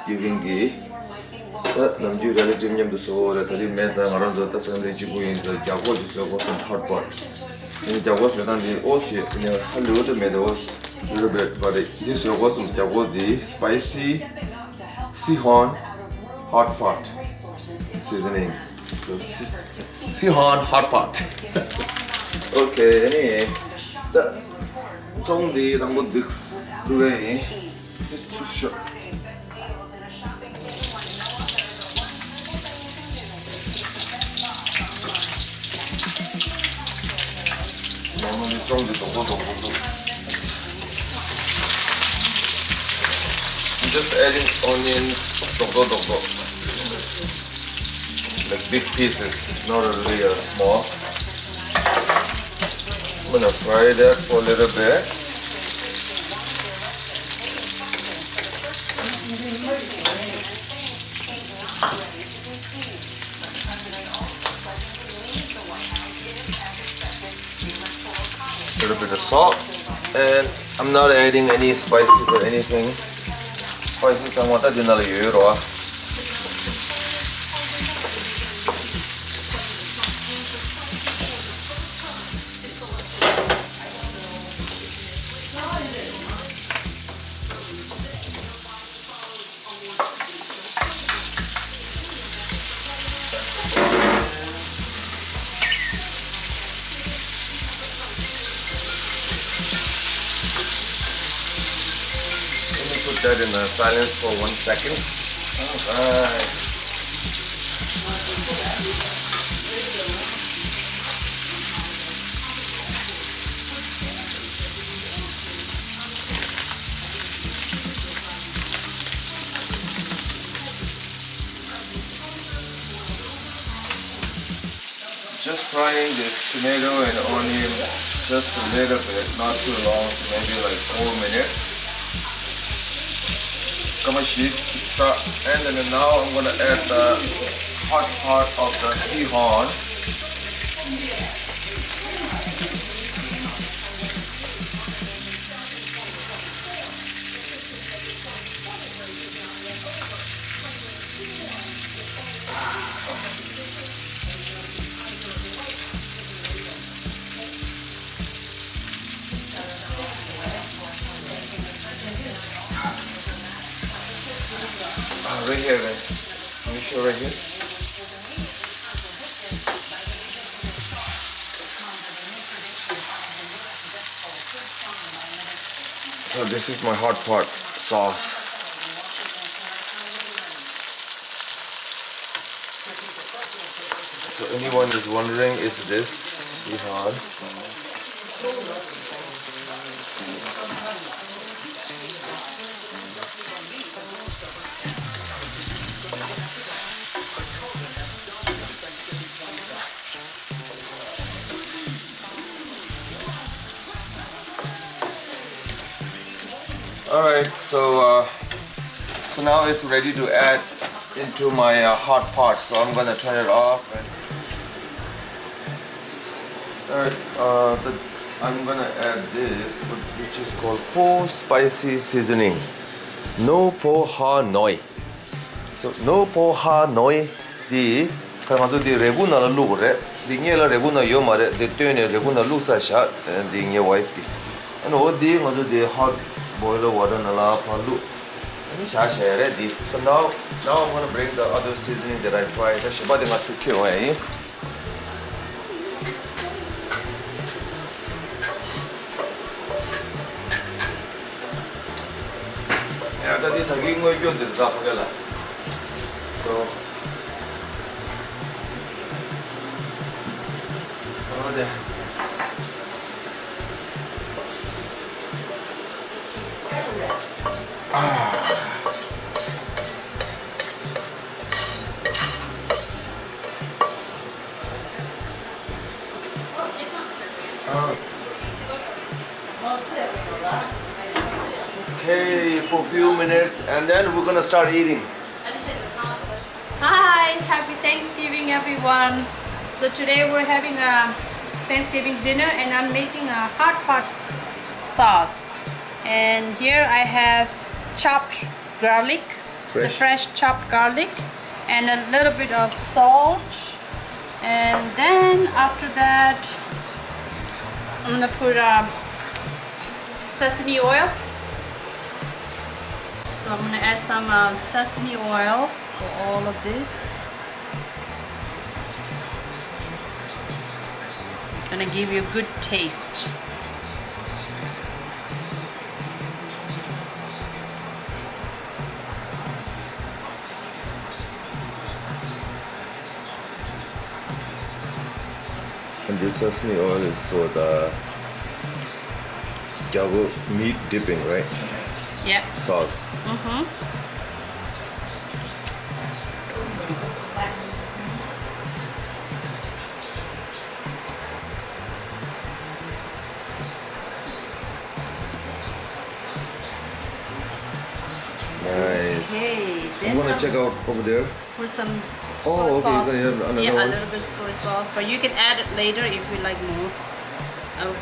Thanksgiving gi namju relative nyam so ra tari meza ngaran zo ta family ji bu yin zo jago ji so go some hotpot in jago so dan di osi in hello the meadows little bit but this was some jago ji spicy sihon hot pot seasoning so sihon hot pot okay anyway the trong di dang mo dix today just too short normally trong di dong dong I'm just adding onions dong like big pieces, not really small. I'm gonna fry that for a little bit. A little bit of salt, and I'm not adding any spices or anything. Spices I want that in raw. Put that in silence for 1 second. Alright. Just frying this tomato and onion just a little bit, not too long, maybe like 4 minutes. And then now I'm gonna add the hot part of the sihon. Right here, guys. Let me show right here. So this is my hot pot sauce. So anyone is wondering, is this sihon? Alright, so now it's ready to add into my hot pot. So I'm gonna turn it off. Alright, I'm gonna add this, which is called po spicy seasoning. No po ha noi. So no po ha noi di kaso di reguna la lure. Di ngela reguna yo mare di tene reguna lusa sha di nge wife. Ano di ngaso di hot boil water nala palu. Ready. So now I'm gonna bring the other seasoning that I fried. That's about to kill away. Yeah, that is taking away your desire. So there. Okay, for a few minutes and then we're gonna start eating. Hi, happy Thanksgiving everyone. So today we're having a Thanksgiving dinner and I'm making a hot pot sauce. And here I have chopped garlic, the fresh chopped garlic, and a little bit of salt. And then after that, I'm gonna put sesame oil. So I'm gonna add some sesame oil for all of this. It's gonna give you a good taste. And this sesame oil is for the gyago meat dipping, right? Yep. Sauce. Nice. Okay. I'm Then gonna check out over there. for some Oh, soy okay, sauce. so you have another Yeah, a one? little bit soy sauce, but you can add it later if you like more. Oh.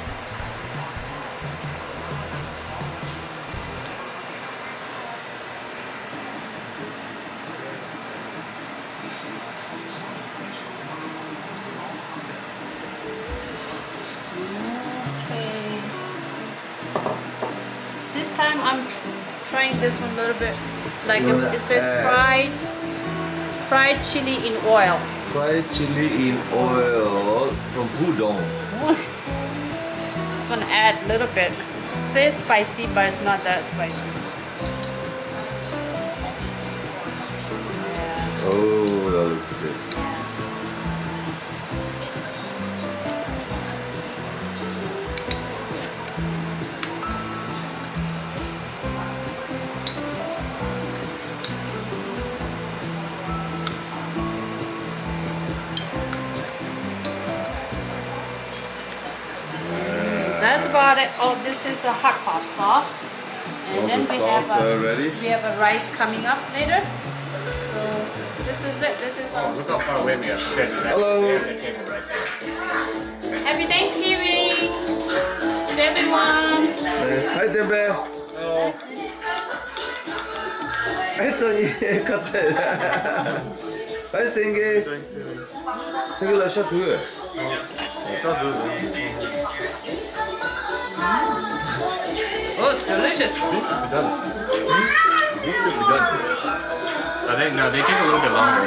Okay. This time I'm trying this one a little bit. Like it says fried chili in oil. Fried chili in oil from udon. Just want to add a little bit. It says spicy, but it's not that spicy. Yeah. Oh, that looks good. That's about it. Oh, this is a hot pot sauce. And All then the sauce ready? we have a rice coming up later. So this is it. This is our Look how far away we are compared to that. Hello. They have the table right there. Happy Thanksgiving to everyone. Hi, Tempe. Hello. 했더니 갑자기. Hi, Sengi. Sengi, la chasse. Oh, it's delicious. No, they take a little bit longer.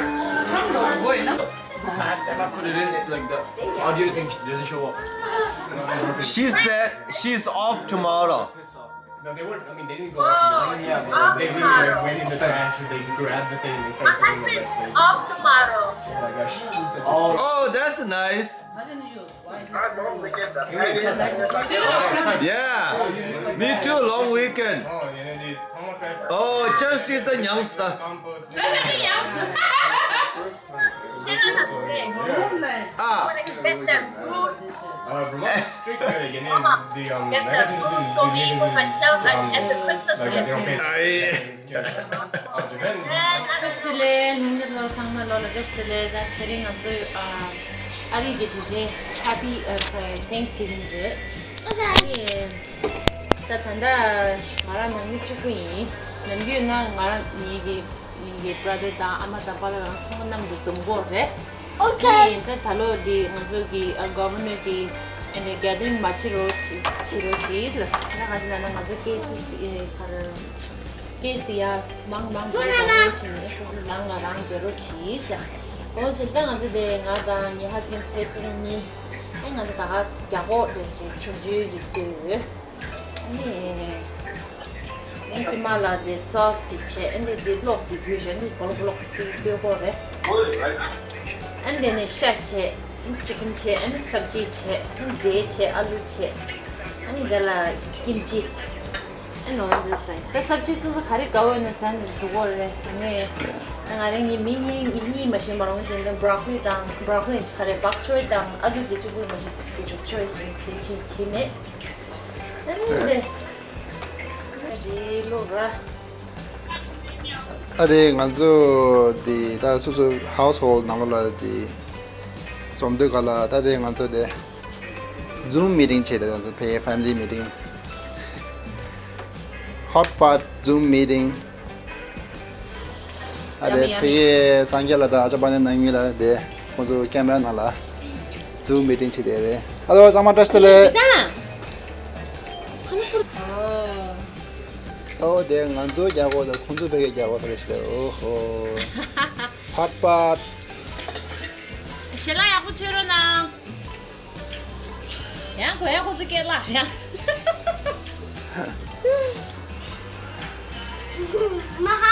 If I put it in it like the audio thing doesn't show up. She said she's off tomorrow. No, they weren't. I mean, they didn't go up. Yeah, they literally went in the trash and they grabbed the thing and they started putting it like this. Off tomorrow. Oh my gosh. Oh, that's nice. Yeah, me too. Long weekend. Oh, and then they someone tried to Oh, just eat the youngster. compost. Ah, Get the fruit. Vermont's strict with it, and then the Get the fruit for me for myself and the Christmas like they don't gift. pay. Yesterday, Nungalo Sangmalola yesterday that telling us Ari today happy Thanksgiving day. Okay. Satanda Maran Nichukui, Nambiuna Maran Nigi brother da Amata Pala Sonam the Tumbore. Okay. The Talo di Mazuki governor and the gathering Machirochi Chiroshi, the Hajana Mazuki case the Mang Langa Rang Zero cheese. Also, the Nada, you have been taping me, and as I have Gabot, the Intimala, the sausage, and the block division, block the body. And then a shat, chicken chair, and sabji chair, and day chair, alu chair, and the kimchi. And all the size. The subject is a carry go in the sun to water. And I think you mean machine around in the broccoli down, broccoli is carry back to it down. I do the two machine choice in the tin it. And the Laura. I think also that's also household number the from the color that they also the Zoom meeting chat the pay family meeting. Hotpot Zoom meeting. ade phe sangyala da ajabane nangila de kozo camera nala zoom meeting chi de hello sama test le oh de nganzo jago da khundu bege jago sale oh hotpot shela ya ku chiro na yang ko ya ku zike la sha Mama.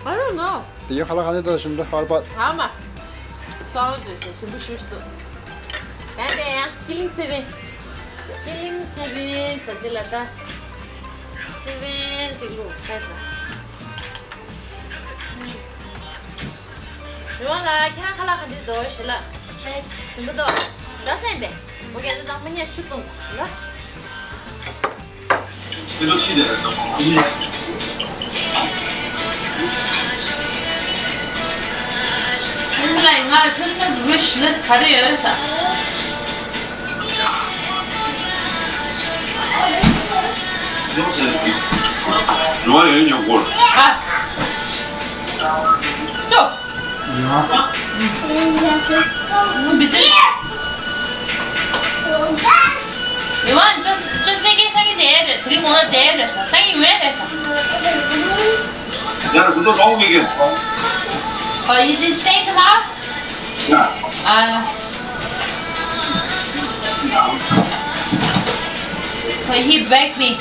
I don't know. diyo khala khane da şimdi hotpot Ama. Sağ ol şimdi bu şuştu. Ben de ya. Killing seven. Sadila da. Seven cikgu. Kaysa. Yuvala kena khala khadi do shila. Şimdi do. Zaten be. Bu gece damanya çutum. La. Şimdi nga Christmas wish list hadi yarısa. 좋아요, 요거. Ha. Stop. Bitti. 이건 좀 세게 상이 돼야 그리고 오늘 돼야 상이 왜 돼서? 야, 그거 너무 이게. Is it staying tomorrow? 야. But he begged me.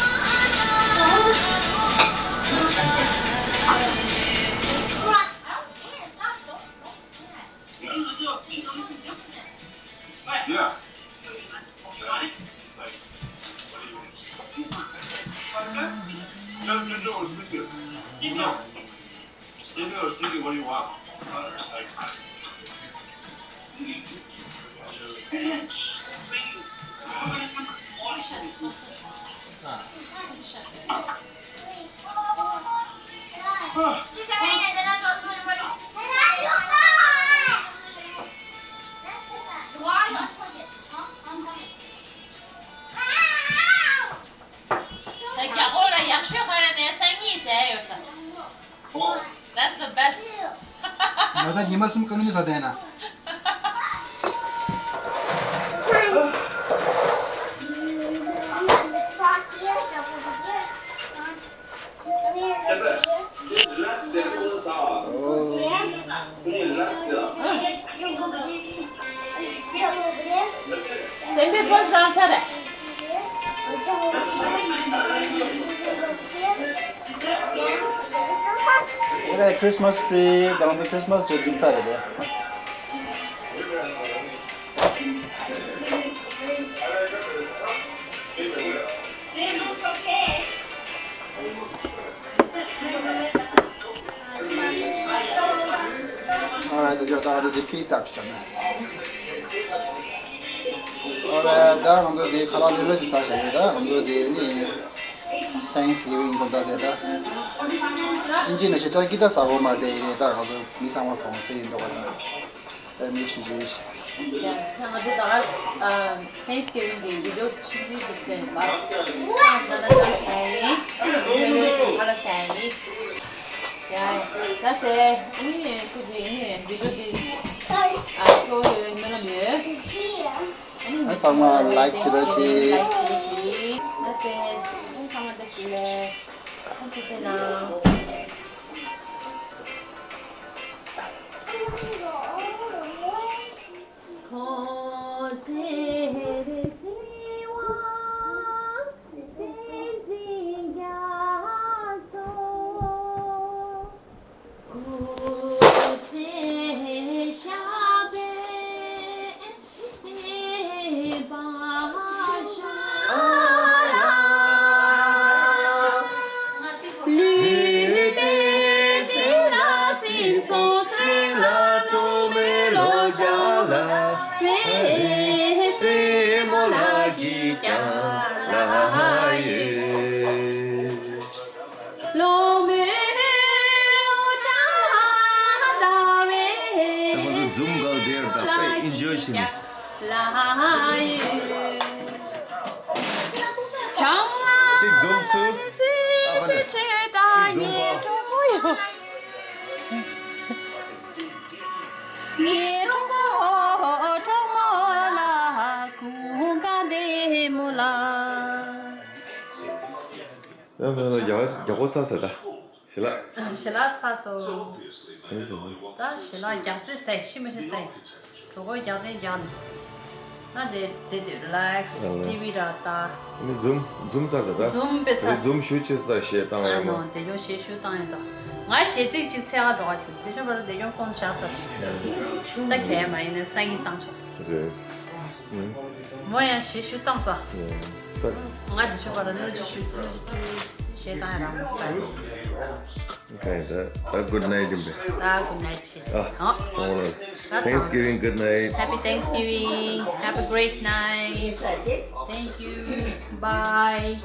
야. What do you want? That's the best. nada ni masum kanuni sa dena Then before sunset. ore Christmas tree down the Christmas tree din sare de alright the jota the piece section ore da hondo de khala le ji sa shaye da hondo de ni Thanksgiving ko da de da inji na chita kita sa go ma de da hondo mi sa ma fong se do da mi chi ji Yeah, hadi daha Thanksgiving Day video şimdi düşün. Bak. Nana şey. Böyle para şey. Ya, nasıl? İyi, kudu iyi. Video di. Toy melamiye. ai sa ma like chi da chi Nasıl? Un sama da şile. Un tutena. 야고 사서다. 실라. 실라 사서 그래서 다 실라 양지 세 심으시 세 저거 양대 양 나데 relax TV라다 좀 사서다. 좀 배사 좀 쉬치서 시에 당에 뭐. 아, 대용 시슈 당에다.我写这就这样多少钱？这就不是得用空下子，但看嘛，那生意当初，对。我也写书当啥？对。我就说把那就写当然了，生。 Okay, a good night, Jimbe. Good night. Oh. Thanksgiving, good night. Happy Thanksgiving. Have a great night. Thank you. Bye.